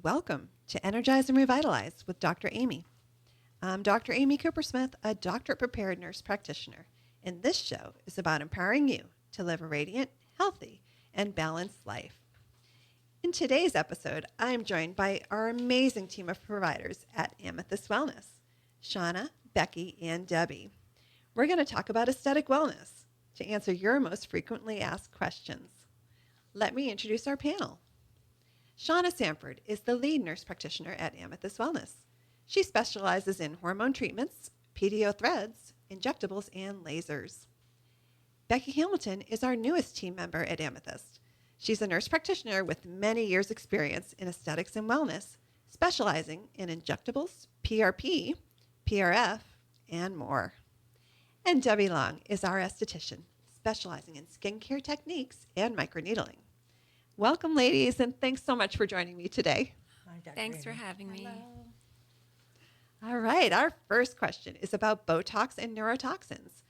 Welcome to Energize and Revitalize with Dr. Amy. I'm Dr. Amy Coopersmith, a doctorate prepared nurse practitioner, and this show is about empowering you to live a radiant, healthy, and balanced life. In today's episode, I am joined by our amazing team of providers at Amethyst Wellness, Shauna, Becky, and Debi. We're going to talk about aesthetic wellness to answer your most frequently asked questions. Let me introduce our panel. Shauna Sanford is the lead nurse practitioner at Amethyst Wellness. She specializes in hormone treatments, PDO threads, injectables, and lasers. Becky Hamilton is our newest team member at Amethyst. She's a nurse practitioner with many years' experience in aesthetics and wellness, specializing in injectables, PRP, PRF, and more. And Debi Long is our esthetician, specializing in skincare techniques and microneedling. Welcome, ladies, and thanks so much for joining me today. Hi, Dr. Thanks for Amy. having me. All right, our first question is about Botox and neurotoxins.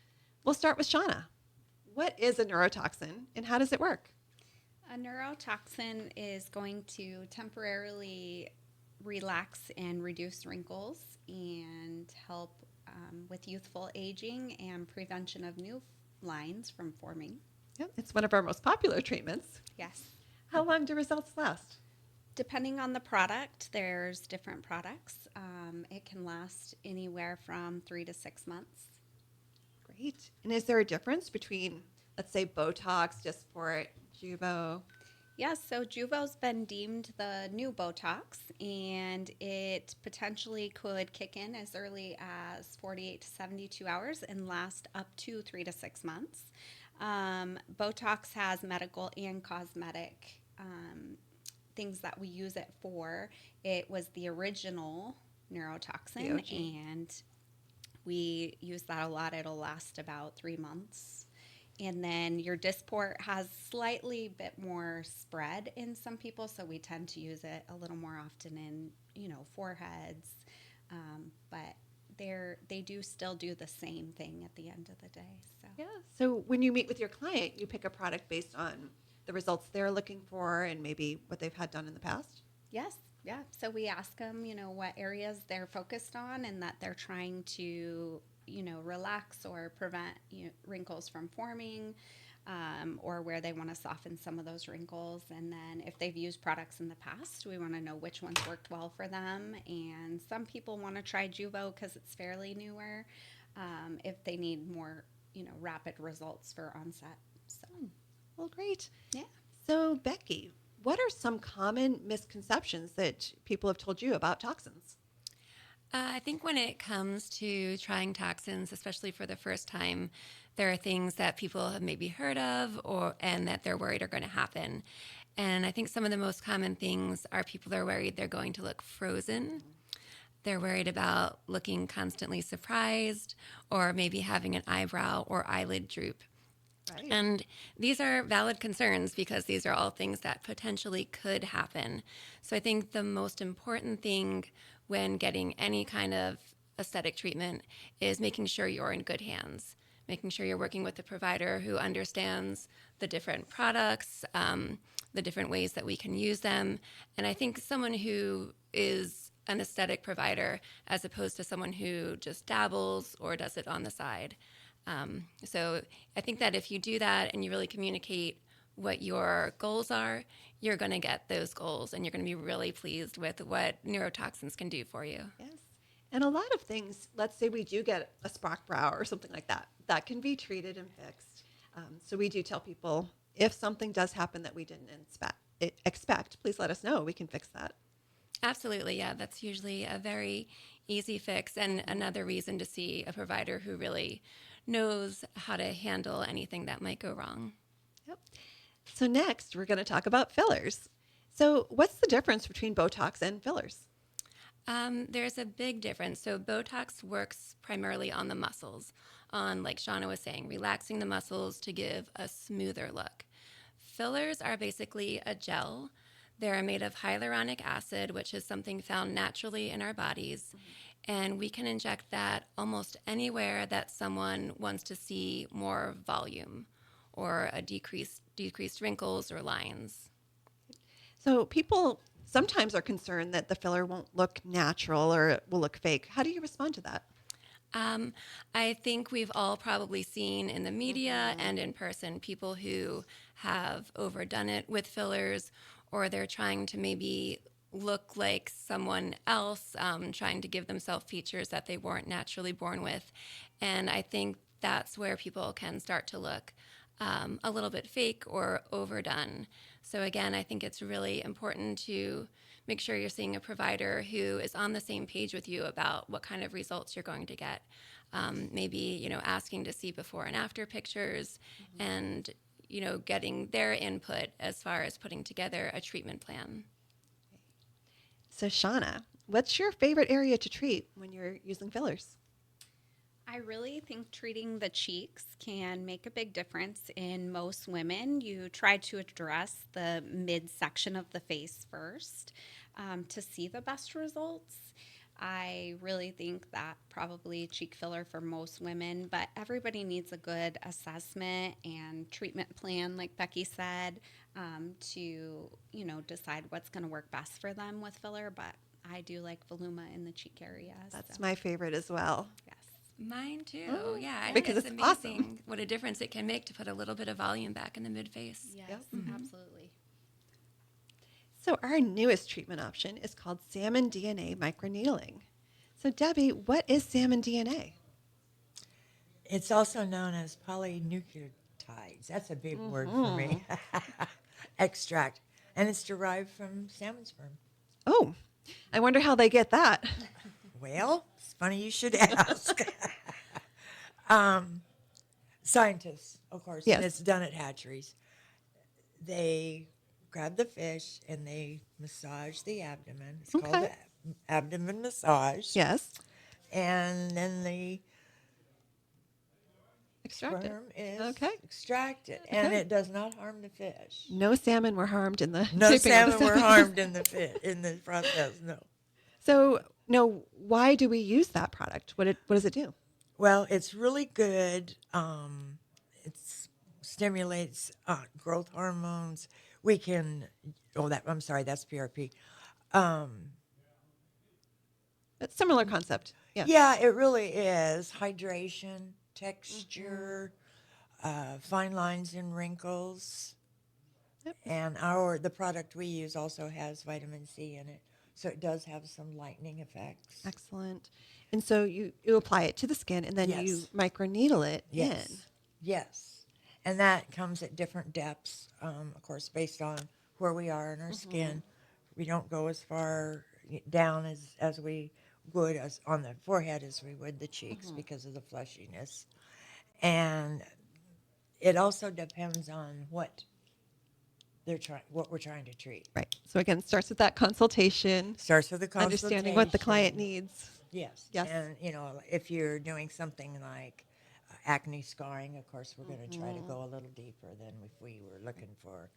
We'll start with Shauna. What is a neurotoxin and how does it work? A neurotoxin is going to temporarily relax and reduce wrinkles and help with youthful aging and prevention of new lines from forming. Yep, it's one of our most popular treatments. Yes. How long do results last? Depending on the product, there's different products. It can last anywhere from 3 to 6 months. Great. And is there a difference between, let's say, Botox, Dysport, Juvo? Yes, so Juvo's been deemed the new Botox, and it potentially could kick in as early as 48 to 72 hours and last up to 3 to 6 months. Botox has medical and cosmetic things that we use it for. It was the original neurotoxin, and we use that a lot. It'll last about 3 months. And then your Dysport has slightly bit more spread in some people, so we tend to use it a little more often in, foreheads. But they do still do the same thing at the end of the day. Yeah. So when you meet with your client, you pick a product based on the results they're looking for and maybe what they've had done in the past? Yes. Yeah. So we ask them, what areas they're focused on and that they're trying to, relax or prevent wrinkles from forming, or where they want to soften some of those wrinkles. And then if they've used products in the past, we want to know which ones worked well for them. And some people want to try Juvo because it's fairly newer, if they need more, rapid results for onset. So, well, great. yeah. So, Becky, what are some common misconceptions that people have told you about toxins? I think when it comes to trying toxins, especially for the first time, there are things that people have maybe heard of and that they're worried are going to happen. And I think some of the most common things are people are worried they're going to look frozen. They're worried about looking constantly surprised or maybe having an eyebrow or eyelid droop. Right. And these are valid concerns because these are all things that potentially could happen. So I think the most important thing when getting any kind of aesthetic treatment is making sure you're in good hands, making sure you're working with a provider who understands the different products, the different ways that we can use them. And I think someone who is an aesthetic provider as opposed to someone who just dabbles or does it on the side. So I think that if you do that and you really communicate what your goals are, you're going to get those goals and you're going to be really pleased with what neurotoxins can do for you. Yes. And a lot of things, let's say we do get a sprock brow or something like that, that can be treated and fixed. So we do tell people if something does happen that we didn't expect, please let us know. We can fix that. Absolutely. Yeah, that's usually a very easy fix and another reason to see a provider who really knows how to handle anything that might go wrong. Yep. So next, we're going to talk about fillers. So what's the difference between Botox and fillers? There's a big difference. So Botox works primarily on the muscles, on, like Shauna was saying, relaxing the muscles to give a smoother look. Fillers are basically a gel. They're made of hyaluronic acid, which is something found naturally in our bodies. And we can inject that almost anywhere that someone wants to see more volume or a decreased wrinkles or lines. So people sometimes are concerned that the filler won't look natural or it will look fake. How do you respond to that? I think we've all probably seen in the media and in person people who have overdone it with fillers, or they're trying to maybe look like someone else, trying to give themselves features that they weren't naturally born with. And I think that's where people can start to look a little bit fake or overdone. So again, I think it's really important to make sure you're seeing a provider who is on the same page with you about what kind of results you're going to get. Maybe, asking to see before and after pictures and, getting their input as far as putting together a treatment plan. So Shauna, what's your favorite area to treat when you're using fillers? I really think treating the cheeks can make a big difference in most women. You try to address the midsection of the face first to see the best results. I really think that probably cheek filler for most women, but everybody needs a good assessment and treatment plan, like Becky said, to decide what's going to work best for them with filler. But I do like Voluma in the cheek area. That's my favorite as well. Yes. Mine too. Yeah, I because think it's it's awesome. amazing what a difference it can make to put a little bit of volume back in the mid face. Yes, Yep. absolutely. So our newest treatment option is called Salmon DNA Microneedling. So Debbie, what is Salmon DNA? It's also known as polynucleotides. That's a big word for me. Extract. And it's derived from salmon sperm. Oh, I wonder how they get that. Well, it's funny you should ask. Scientists, of course, Yes. and it's done at hatcheries. They grab the fish and they massage the abdomen. It's called Okay. the abdomen massage. Yes. And then the Extract it. sperm is Okay. extracted. And Okay. it does not harm the fish. No salmon were harmed in the No shaping of the salmon were salmon. harmed in the process. No. So, no, why do we use that product? What does it do? Well, it's really good. It stimulates growth hormones. We can. I'm sorry. That's PRP. It's a similar concept. Yeah. Yeah, it really is. Hydration, texture, fine lines and wrinkles. Yep. And the product we use also has vitamin C in it, so it does have some lightening effects. Excellent. And so you apply it to the skin and then you Yes. microneedle it Yes. in. Yes. And that comes at different depths, of course, based on where we are in our skin. We don't go as far down as we would on the forehead as we would the cheeks because of the fleshiness. And it also depends on what we're trying to treat. Right. So again, it starts with that consultation, Starts with the consultation. understanding what the client needs. Yes. Yes. And, if you're doing something like acne scarring, of course, we're going to try to go a little deeper than if we were looking for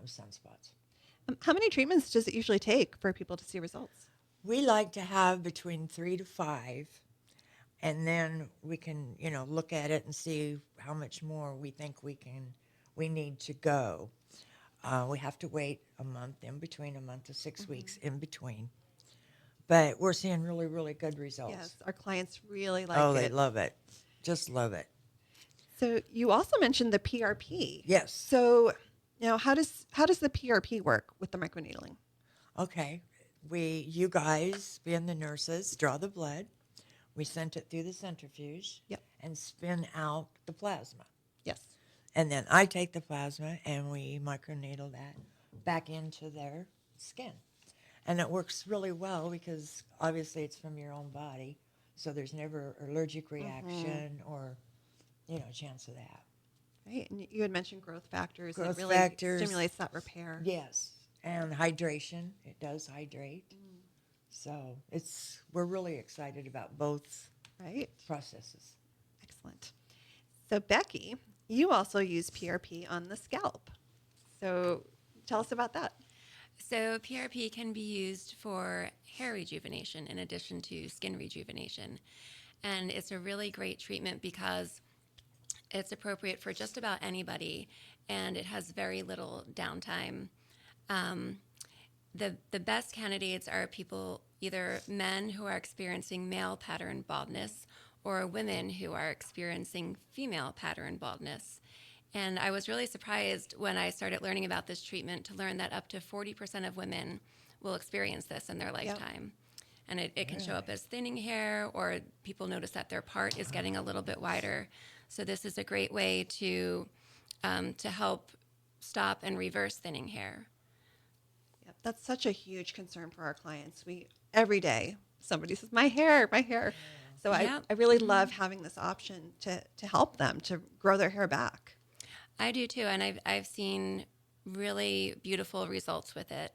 sunspots. How many treatments does it usually take for people to see results? We like to have between 3 to 5, and then we can, look at it and see how much more we think we need to go. We have to wait a month to 6 weeks in between. But we're seeing really, really good results. Yes, our clients really like Oh, it. they love it. Just love it. So you also mentioned the PRP. Yes. So now how does the PRP work with the microneedling? Okay. You guys, being the nurses, draw the blood. We sent it through the centrifuge. Yep. And spin out the plasma. Yes. And then I take the plasma and we microneedle that back into their skin. And it works really well because obviously it's from your own body. So there's never allergic reaction or, chance of that. Right. And you had mentioned growth factors. Growth it really factors. stimulates that repair. Yes. And hydration. It does hydrate. So we're really excited about both Right. processes. Excellent. So Becky, you also use PRP on the scalp. So tell us about that. So PRP can be used for hair rejuvenation in addition to skin rejuvenation. And it's a really great treatment because it's appropriate for just about anybody and it has very little downtime. the best candidates are people, either men who are experiencing male pattern baldness or women who are experiencing female pattern baldness. And I was really surprised when I started learning about this treatment to learn that up to 40% of women will experience this in their lifetime. And it can show up as thinning hair, or people notice that their part is getting a little bit wider. So this is a great way to help stop and reverse thinning hair. Yep, that's such a huge concern for our clients. Every day somebody says, my hair, my hair. So Yep. I really love having this option to help them to grow their hair back. I do too, and I've seen really beautiful results with it.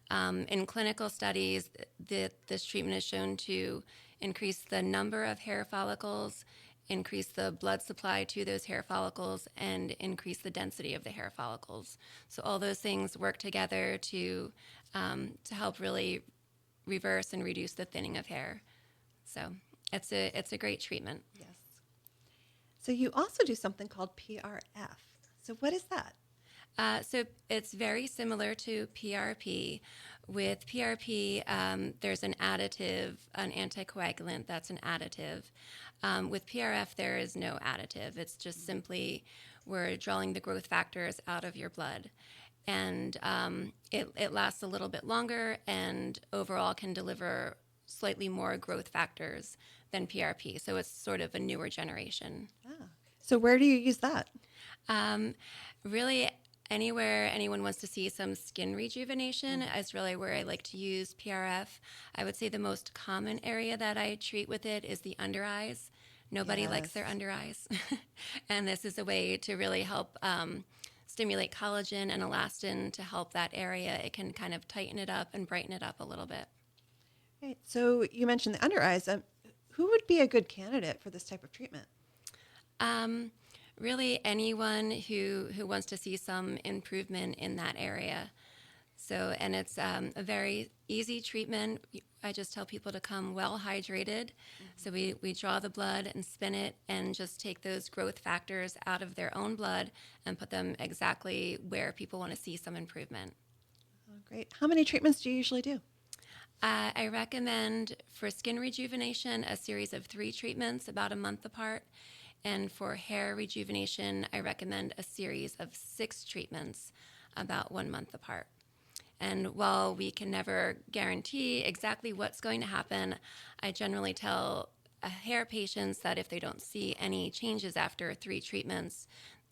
In clinical studies, this treatment is shown to increase the number of hair follicles, increase the blood supply to those hair follicles, and increase the density of the hair follicles. So all those things work together to help really reverse and reduce the thinning of hair. So it's a great treatment. Yes. So you also do something called PRF. So what is that? So it's very similar to PRP. With PRP, there's an additive, an anticoagulant that's an additive. With PRF, there is no additive. It's just simply we're drawing the growth factors out of your blood. And it lasts a little bit longer and overall can deliver slightly more growth factors than PRP. So it's sort of a newer generation. Ah. So where do you use that? Really, anywhere anyone wants to see some skin rejuvenation is really where I like to use PRF. I would say the most common area that I treat with it is the under eyes. Nobody likes their under eyes. And this is a way to really help stimulate collagen and elastin to help that area. It can kind of tighten it up and brighten it up a little bit. Right. So you mentioned the under eyes. Who would be a good candidate for this type of treatment? Really anyone who wants to see some improvement in that area. So, and it's a very easy treatment. I just tell people to come well hydrated. So we draw the blood and spin it and just take those growth factors out of their own blood and put them exactly where people want to see some improvement. Oh, great. How many treatments do you usually do? I recommend for skin rejuvenation a series of 3 treatments about a month apart. And for hair rejuvenation, I recommend a series of 6 treatments about 1 month apart. And while we can never guarantee exactly what's going to happen, I generally tell hair patients that if they don't see any changes after 3 treatments,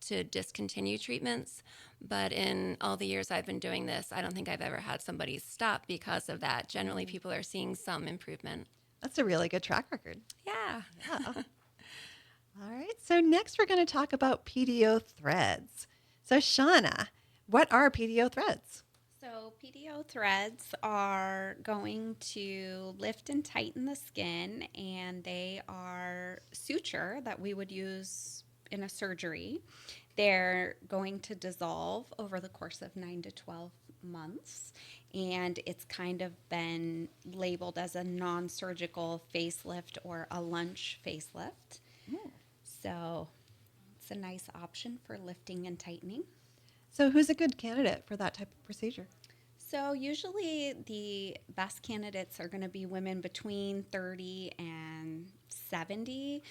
to discontinue treatments. But in all the years I've been doing this, I don't think I've ever had somebody stop because of that. Generally, people are seeing some improvement. That's a really good track record. Yeah. All right. So next we're going to talk about PDO threads. So Shauna, what are PDO threads? So PDO threads are going to lift and tighten the skin, and they are suture that we would use in a surgery. They're going to dissolve over the course of 9 to 12 months, and it's kind of been labeled as a non-surgical facelift or a lunch facelift. So it's a nice option for lifting and tightening. So who's a good candidate for that type of procedure? So usually the best candidates are going to be women between 30 and 70.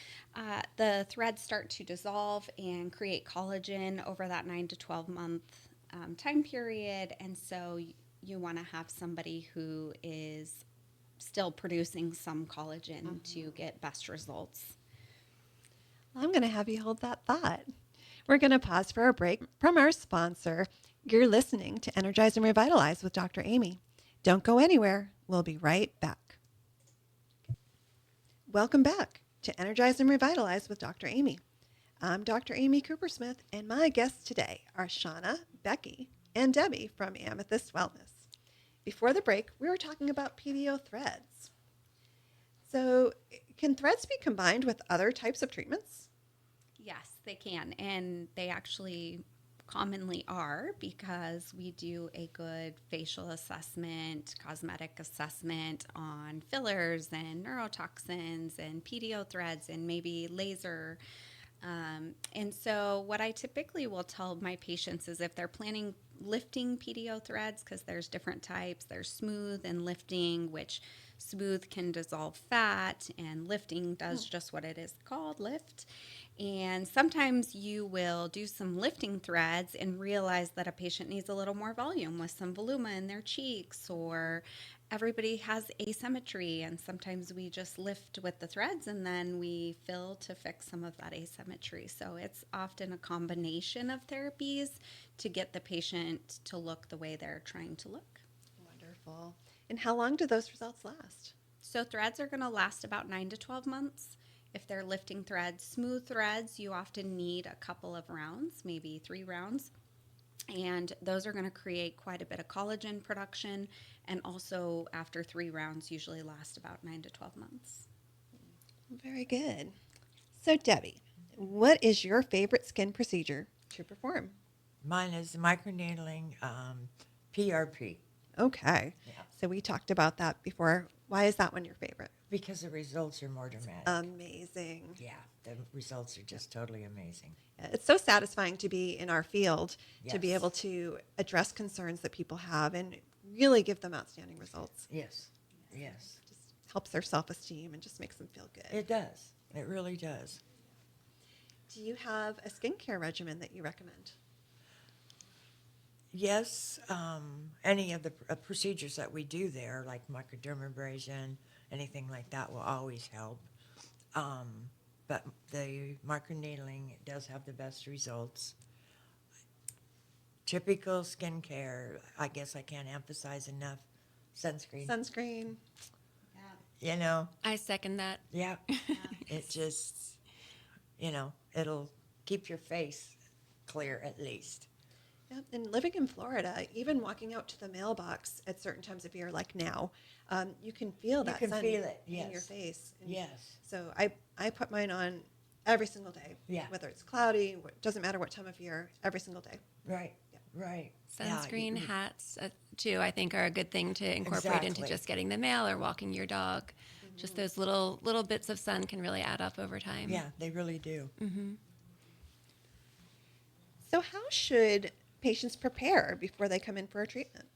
The threads start to dissolve and create collagen over that 9 to 12 month time period. And so you want to have somebody who is still producing some collagen to get best results. I'm going to have you hold that thought. We're going to pause for a break from our sponsor. You're listening to Energize and Revitalize with Dr. Amy. Don't go anywhere. We'll be right back. Welcome back to Energize and Revitalize with Dr. Amy. I'm Dr. Amy Coopersmith, and my guests today are Shauna, Becky, and Debi from Amethyst Wellness. Before the break, we were talking about PDO threads. So can threads be combined with other types of treatments? Yes, they can. And they actually commonly are, because we do a good facial assessment, cosmetic assessment on fillers and neurotoxins and PDO threads and maybe laser. And so what I typically will tell my patients is if they're planning lifting PDO threads because there's different types. There's smooth and lifting, which smooth can dissolve fat, and lifting does just what it is called, lift. And sometimes you will do some lifting threads and realize that a patient needs a little more volume with some voluma in their cheeks, or everybody has asymmetry, and sometimes we just lift with the threads and then we fill to fix some of that asymmetry. So it's often a combination of therapies to get the patient to look the way they're trying to look. Wonderful. And how long do those results last? So threads are going to last about 9 to 12 months. If they're lifting threads, smooth threads, you often need a couple of rounds, maybe 3 rounds. And those are going to create quite a bit of collagen production. And also after 3 rounds, usually last about 9 to 12 months. Very good. So Debi, what is your favorite skin procedure to perform? Mine is microneedling, PRP, Okay. Yeah. So we talked about that before. Why is that one your favorite? because the results are more dramatic. Amazing. Yeah, the results are just totally amazing. It's so satisfying to be in our field, to be Yes. able to address concerns that people have and really give them outstanding results. Yes, yes. Just helps their self-esteem and just makes them feel good. It does. It really does. Do you have a skincare regimen that you recommend? Yes, any of the procedures that we do there, like microdermabrasion, anything like that will always help. But the microneedling does have the best results. Typical skincare, I guess I can't emphasize enough, sunscreen. Sunscreen. You know, I second that. yeah, it just, it'll keep your face clear at least. Yep. And living in Florida, even walking out to the mailbox at certain times of year, like now, you can feel that can sun feel it, in your yes. face. And Yes. so I put mine on every single day. Yeah. Whether it's cloudy, doesn't matter what time of year, every single day. Right. Right. Sunscreen, Yeah, hats, too, I think are a good thing to incorporate into Exactly. just getting the mail or walking your dog. Just those little bits of sun can really add up over time. Yeah, they really do. So how should patients prepare before they come in for a treatment?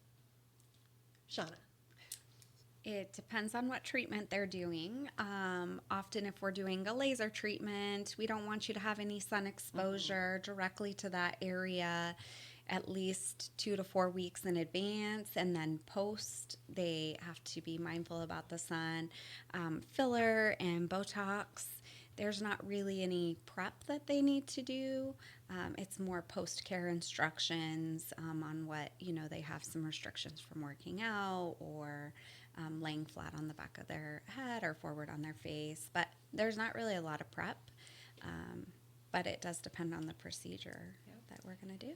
Shauna. It depends on what treatment they're doing. Often if we're doing a laser treatment, we don't want you to have any sun exposure directly to that area at least 2 to 4 weeks in advance. And then post, they have to be mindful about the sun. Filler and Botox, there's not really any prep that they need to do. It's more post-care instructions on what, they have some restrictions from working out or laying flat on the back of their head or forward on their face. But there's not really a lot of prep, but it does depend on the procedure that we're going to do.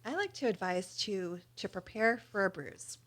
I like to advise to prepare for a bruise,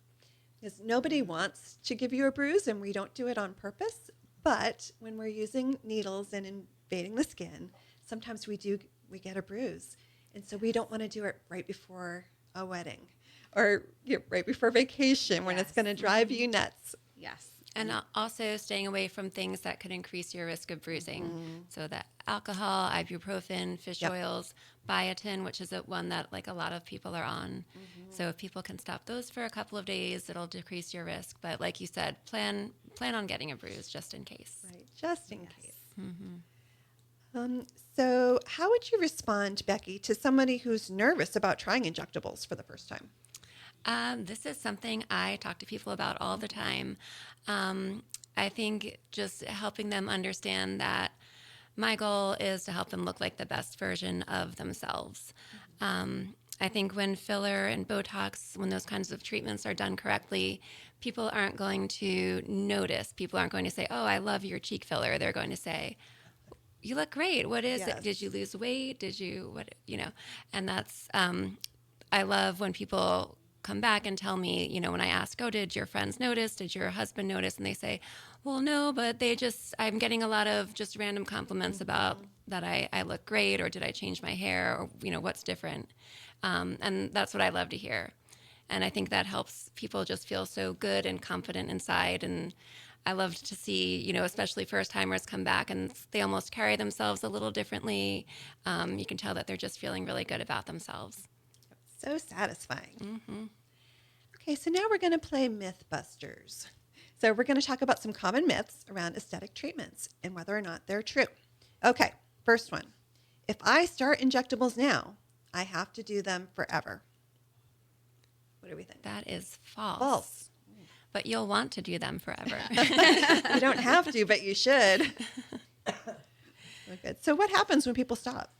because nobody wants to give you a bruise, and we don't do it on purpose. But when we're using needles and invading the skin, sometimes we get a bruise, and so we don't want to do it right before a wedding or right before vacation when it's Yes. going to drive you nuts. Yes. And also staying away from things that could increase your risk of bruising. So that alcohol, ibuprofen, fish Yep. oils, biotin, which is one that like a lot of people are on. So if people can stop those for a couple of days, it'll decrease your risk. But like you said, plan on getting a bruise just in case. Right, just in case. So how would you respond, Becky, to somebody who's nervous about trying injectables for the first time? This is something I talk to people about all the time. I think just helping them understand that my goal is to help them look like the best version of themselves. I think when filler and Botox, when those kinds of treatments are done correctly, people aren't going to notice. People aren't going to say, "Oh, I love your cheek filler." They're going to say, "You look great. What is Yes. it? Did you lose weight? Did you what?" And that's I love when people come back and tell me, when I ask, "Oh, did your friends notice? Did your husband notice?" And they say, "Well, no, but I'm getting a lot of just random compliments about that I look great, or did I change my hair, or, what's different?" And that's what I love to hear. And I think that helps people just feel so good and confident inside. And I love to see, especially first timers come back and they almost carry themselves a little differently. You can tell that they're just feeling really good about themselves. So satisfying. Mm-hmm. Okay, so now we're going to play Mythbusters. So we're going to talk about some common myths around aesthetic treatments and whether or not they're true. Okay, first one. If I start injectables now, I have to do them forever. What do we think? That is false. False. But you'll want to do them forever. You don't have to, but you should. Oh, good. So what happens when people stop?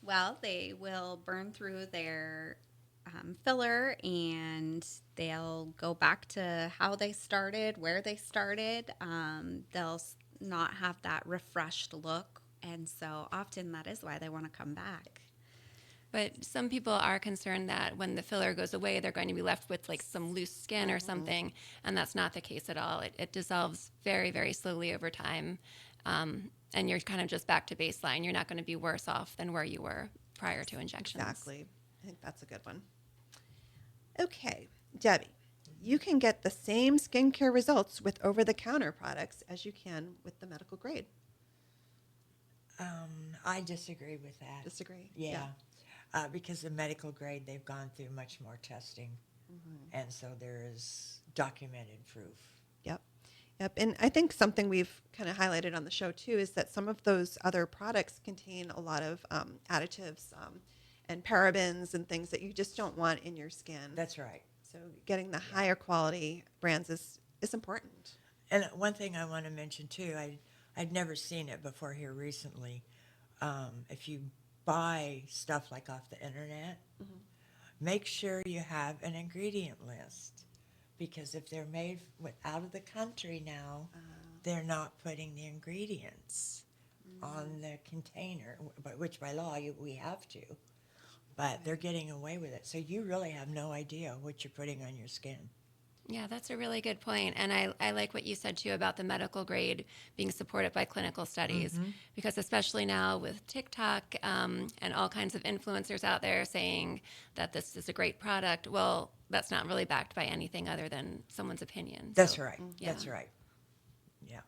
Well, they will burn through their filler, and they'll go back to how they started, where they started. They'll not have that refreshed look, and so often that is why they want to come back. But some people are concerned that when the filler goes away, they're going to be left with like some loose skin or something, and that's not the case at all. It dissolves very, very slowly over time, and you're kind of just back to baseline. You're not going to be worse off than where you were prior to injections. Exactly. I think that's a good one. Okay, Debbie, you can get the same skincare results with over-the-counter products as you can with the medical grade. I disagree with that. Disagree? Yeah. Because the medical grade, they've gone through much more testing. And so there is documented proof. Yep. And I think something we've kind of highlighted on the show, too, is that some of those other products contain a lot of additives and parabens and things that you just don't want in your skin. That's right. So getting the higher quality brands is important. And one thing I want to mention, too, I'd never seen it before here recently. If you buy stuff like off the internet, make sure you have an ingredient list. Because if they're made out of the country now, they're not putting the ingredients on the container, which by law we have to. But they're getting away with it. So you really have no idea what you're putting on your skin. Yeah, that's a really good point. And I like what you said, too, about the medical grade being supported by clinical studies. Because especially now with TikTok and all kinds of influencers out there saying that this is a great product, well, that's not really backed by anything other than someone's opinion. That's right. Yeah. That's right. Yeah.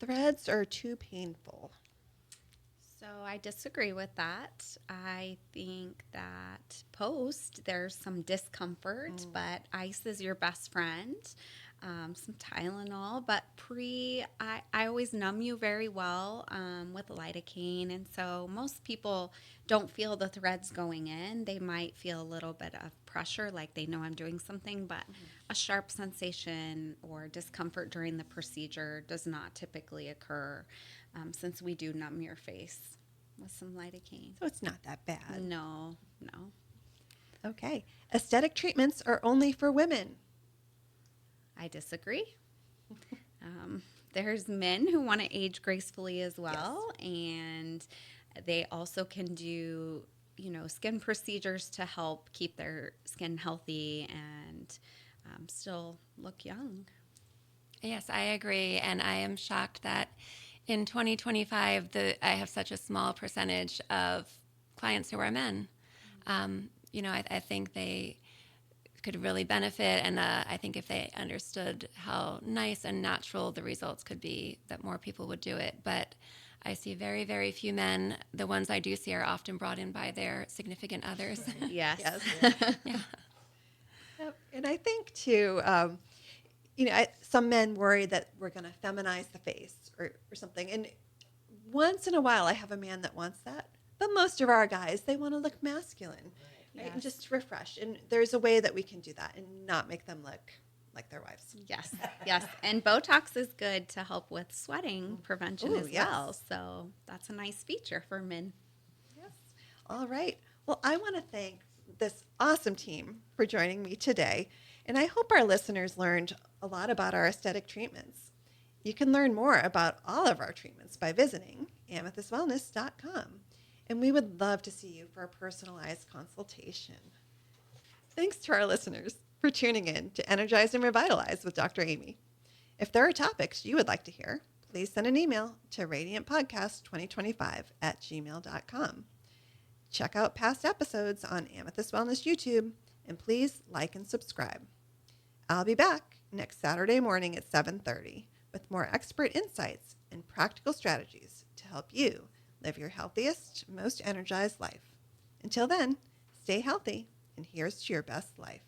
Threads are too painful. So I disagree with that. I think that post, there's some discomfort, but ice is your best friend. Some Tylenol, but I always numb you very well with lidocaine, and so most people don't feel the threads going in. They might feel a little bit of pressure, like they know I'm doing something, but a sharp sensation or discomfort during the procedure does not typically occur since we do numb your face with some lidocaine. So it's not that bad. No. Okay. Aesthetic treatments are only for women. I disagree. There's men who want to age gracefully as well, and they also can do, skin procedures to help keep their skin healthy and still look young. Yes, I agree. And I am shocked that in 2025, I have such a small percentage of clients who are men. I think they could really benefit, and I think if they understood how nice and natural the results could be, that more people would do it. But I see very, very few men. The ones I do see are often brought in by their significant others. Yes. Yeah. Yep. And I think, too, some men worry that we're going to feminize the face or something. And once in a while, I have a man that wants that. But most of our guys, they want to look masculine. Right? And just refresh. And there's a way that we can do that and not make them look like their wives. Yes. And Botox is good to help with sweating prevention as well. Yes. So that's a nice feature for men. Yes. All right. Well, I want to thank this awesome team for joining me today. And I hope our listeners learned a lot about our aesthetic treatments. You can learn more about all of our treatments by visiting amethystwellness.com. And we would love to see you for a personalized consultation. Thanks to our listeners for tuning in to Energize and Revitalize with Dr. Amy. If there are topics you would like to hear, please send an email to radiantpodcast2025@gmail.com. Check out past episodes on Amethyst Wellness YouTube, and please like and subscribe. I'll be back next Saturday morning at 7:30 with more expert insights and practical strategies to help you Live your healthiest, most energized life. Until then, stay healthy, and here's to your best life.